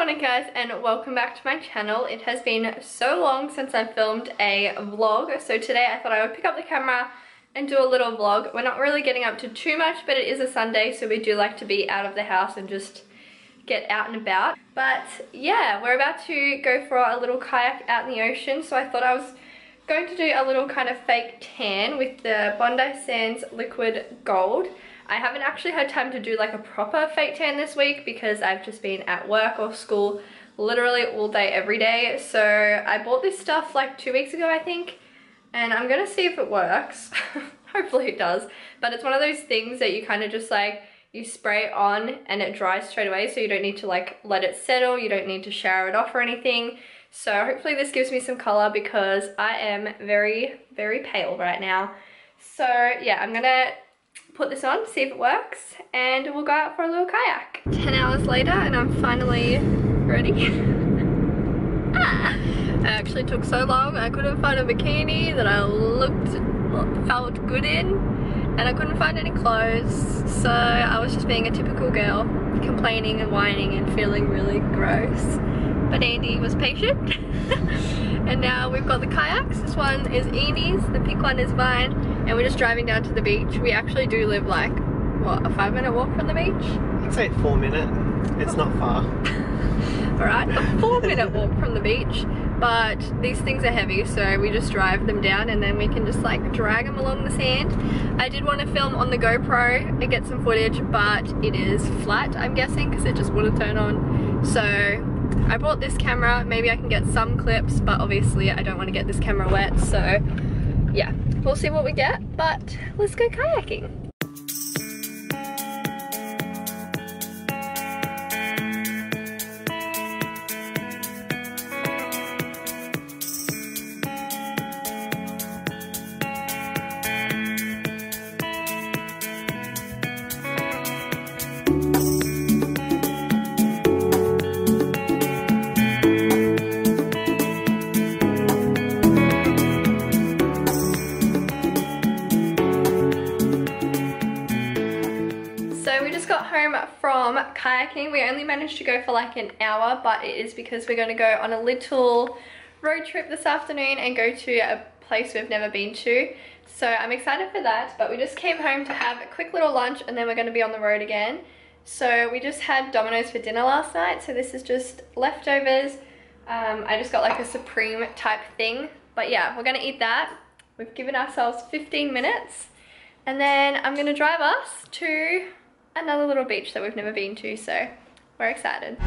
morning guys, and welcome back to my channel. It has been so long since I filmed a vlog, so today I thought I would pick up the camera and do a little vlog. We're not really getting up to too much, but it is a Sunday, so we do like to be out of the house and just get out and about. But yeah, we're about to go for a little kayak out in the ocean, so I thought I was going to do a little kind of fake tan with the Bondi Sands Liquid Gold. I haven't actually had time to do like a proper fake tan this week because I've just been at work or school literally all day every day. So I bought this stuff like 2 weeks ago I think, and I'm gonna see if it works. Hopefully it does, but it's one of those things that you kind of just like, you spray it on and it dries straight away, so you don't need to like let it settle, you don't need to shower it off or anything. So hopefully this gives me some color because I am very, very pale right now. So yeah, I'm gonna put this on, see if it works, and we'll go out for a little kayak. 10 hours later and I'm finally ready. It actually took so long. I couldn't find a bikini that I felt good in, and I couldn't find any clothes, so I was just being a typical girl, complaining and whining and feeling really gross. But Andy was patient. And now we've got the kayaks. This one is Edie's, the pink one is mine, and we're just driving down to the beach. We actually do live like, what, a 5-minute walk from the beach? I'd say 4 minute. It's not far. Alright, a 4-minute walk from the beach, but these things are heavy, so we just drive them down and then we can just like drag them along the sand. I did want to film on the GoPro and get some footage, but it is flat, I'm guessing, because it just wouldn't turn on. So I bought this camera, maybe I can get some clips, but obviously I don't want to get this camera wet, so yeah, we'll see what we get, but let's go kayaking. From kayaking. We only managed to go for like an hour, but it is because we're going to go on a little road trip this afternoon and go to a place we've never been to. So I'm excited for that, but we just came home to have a quick little lunch and then we're going to be on the road again. So we just had Domino's for dinner last night, so this is just leftovers. I just got like a Supreme type thing, but yeah, we're going to eat that. We've given ourselves 15 minutes and then I'm going to drive us to another little beach that we've never been to, so we're excited.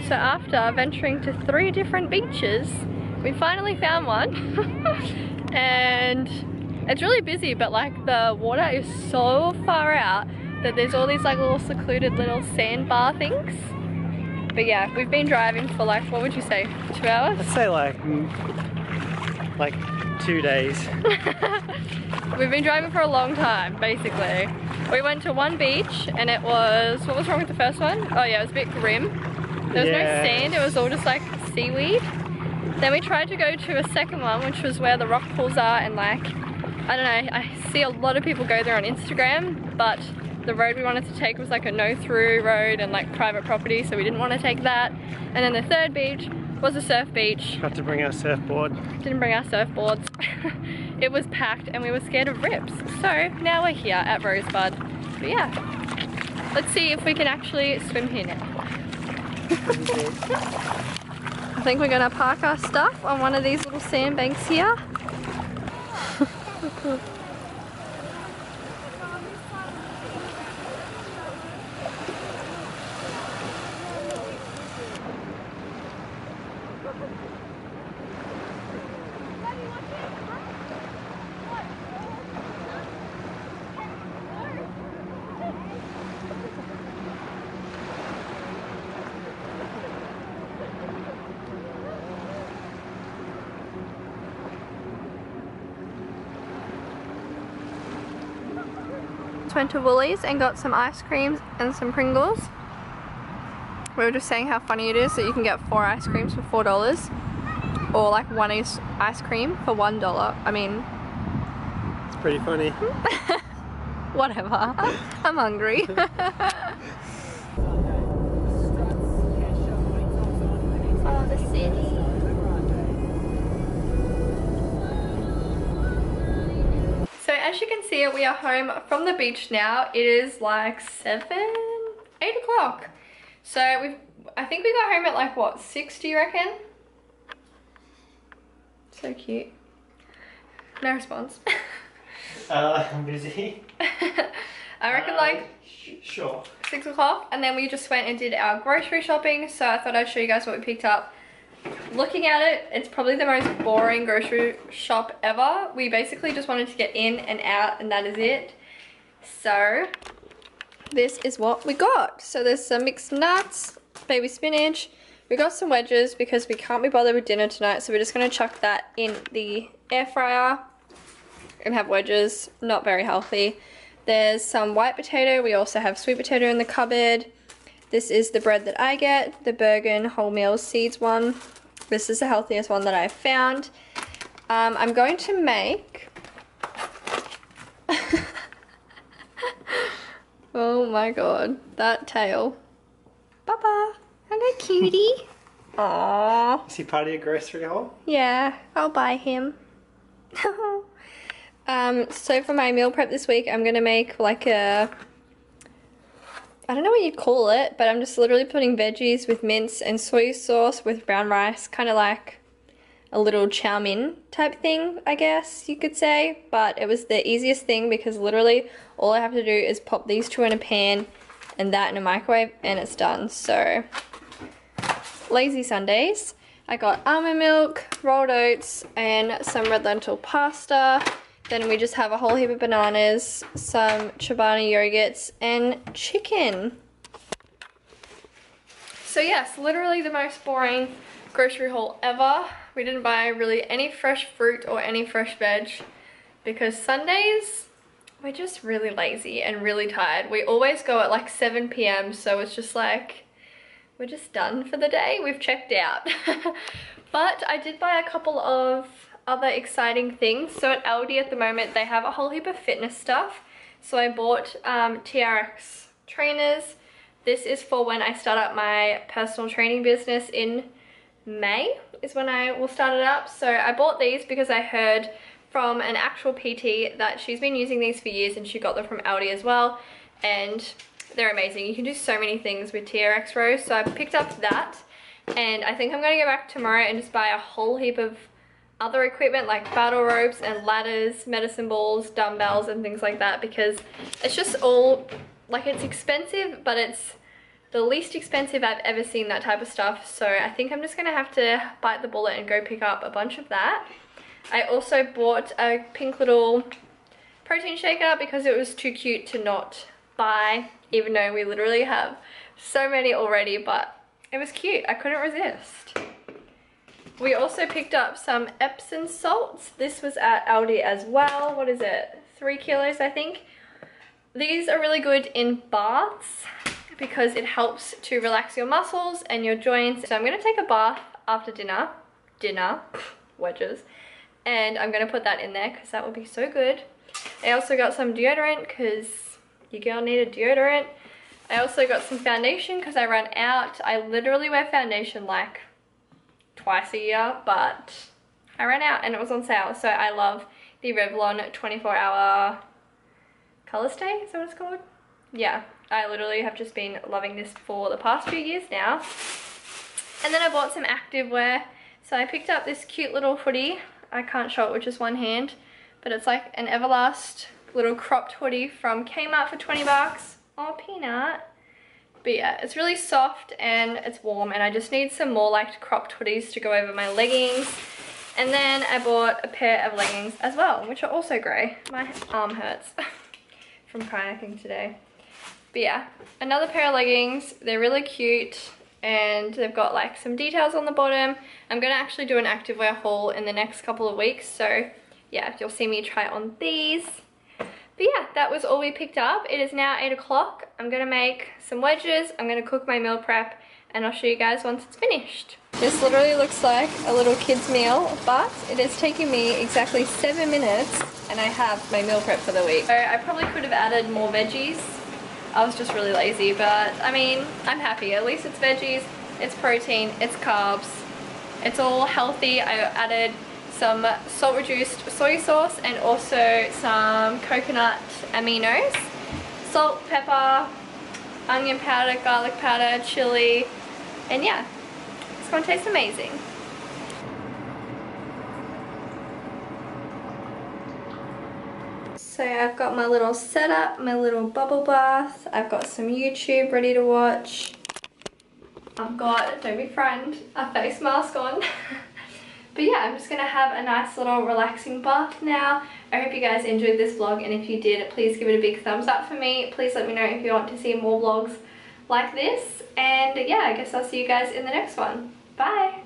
So after venturing to 3 different beaches, we finally found one. And it's really busy, but like the water is so far out that there's all these like little secluded little sandbar things. But yeah, we've been driving for like, what would you say, 2 hours? I'd say like 2 days. We've been driving for a long time, basically. We went to one beach and it was, what was wrong with the first one? Oh yeah, it was a bit grim. There was no sand, it was all just like seaweed. Then we tried to go to a second one, which was where the rock pools are, and like, I don't know, I see a lot of people go there on Instagram, but the road we wanted to take was like a no-through road and like private property, so we didn't want to take that. And then the third beach was a surf beach. Had to bring our surfboard. Didn't bring our surfboards. It was packed and we were scared of rips. So now we're here at Rosebud. But yeah, let's see if we can actually swim here now. I think we're gonna park our stuff on one of these little sandbanks here. parents went to Woolies and got some ice creams and some Pringles. We were just saying how funny it is that you can get 4 ice creams for $4 or like 1 ice cream for $1. I mean, it's pretty funny. Whatever. I'm hungry. Oh, the city. So as you can see, we are home from the beach now. It is like 8 o'clock. So I think we got home at like what, 6, do you reckon? So cute. No response. I'm busy. I reckon like sure. 6 o'clock, and then we just went and did our grocery shopping. So I thought I'd show you guys what we picked up. Looking at it, it's probably the most boring grocery shop ever. We basically just wanted to get in and out, and that is it. So this is what we got. So there's some mixed nuts, baby spinach. We got some wedges because we can't be bothered with dinner tonight, so we're just going to chuck that in the air fryer and have wedges. Not very healthy. There's some white potato. We also have sweet potato in the cupboard. This is the bread that I get, the Bergen wholemeal seeds one. This is the healthiest one that I've found. I'm going to make... Oh my god, that tail. Baba, hello cutie. Aww. Is he part of your grocery haul? Yeah, I'll buy him. So for my meal prep this week, I'm gonna make like a, I don't know what you'd call it, but I'm just literally putting veggies with mince and soy sauce with brown rice, kind of like a little chow mein type thing, I guess you could say. But it was the easiest thing because literally all I have to do is pop these 2 in a pan and that in a microwave and it's done. So lazy Sundays. I got almond milk, rolled oats, and some red lentil pasta. Then we just have a whole heap of bananas, some Chobani yogurts, and chicken. So yes, literally the most boring grocery haul ever. We didn't buy really any fresh fruit or any fresh veg because Sundays, we're just really lazy and really tired. We always go at like 7 p.m. so it's just like, we're just done for the day. We've checked out. But I did buy a couple of other exciting things. So at Aldi at the moment, they have a whole heap of fitness stuff. So I bought TRX trainers. This is for when I start up my personal training business in May is when I will start it up. So I bought these because I heard from an actual PT that she's been using these for years and she got them from Aldi as well. And they're amazing. You can do so many things with TRX rows. So I picked up that, and I think I'm going to go back tomorrow and just buy a whole heap of other equipment like battle ropes and ladders, medicine balls, dumbbells and things like that, because it's just all, like, it's expensive, but it's the least expensive I've ever seen that type of stuff. So I think I'm just going to have to bite the bullet and go pick up a bunch of that. I also bought a pink little protein shaker because it was too cute to not buy, even though we literally have so many already, but it was cute. I couldn't resist. We also picked up some Epsom salts. This was at Aldi as well. What is it? 3 kilos, I think. These are really good in baths because it helps to relax your muscles and your joints. So I'm going to take a bath after dinner, wedges, and I'm going to put that in there because that would be so good. I also got some deodorant because your girl needed deodorant. I also got some foundation because I ran out. I literally wear foundation like twice a year, but I ran out and it was on sale. So I love the Revlon 24-hour color stay, is that what it's called? Yeah, I literally have just been loving this for the past few years now. And then I bought some activewear. So I picked up this cute little hoodie. I can't show it with just one hand, but it's like an Everlast little cropped hoodie from Kmart for 20 bucks. Oh, Peanut. But yeah, it's really soft and it's warm, and I just need some more like cropped hoodies to go over my leggings. And then I bought a pair of leggings as well, which are also grey. My arm hurts from kayaking today. But yeah, another pair of leggings. They're really cute and they've got like some details on the bottom. I'm going to actually do an activewear haul in the next couple of weeks. So yeah, you'll see me try on these. But But yeah, that was all we picked up. It is now 8 o'clock. I'm gonna make some wedges, I'm gonna cook my meal prep, and I'll show you guys once it's finished. This literally looks like a little kid's meal, but it is taking me exactly 7 minutes and I have my meal prep for the week. So I probably could have added more veggies. I was just really lazy, but I mean, I'm happy. At least it's veggies, it's protein, it's carbs, it's all healthy. I added some salt reduced soy sauce and also some coconut aminos, salt, pepper, onion powder, garlic powder, chili, and yeah, it's gonna taste amazing. So I've got my little setup, my little bubble bath, I've got some YouTube ready to watch, I've got, don't be frightened, a face mask on. But yeah, I'm just gonna have a nice little relaxing bath now. I hope you guys enjoyed this vlog, and if you did, please give it a big thumbs up for me. Please let me know if you want to see more vlogs like this. And yeah, I guess I'll see you guys in the next one. Bye!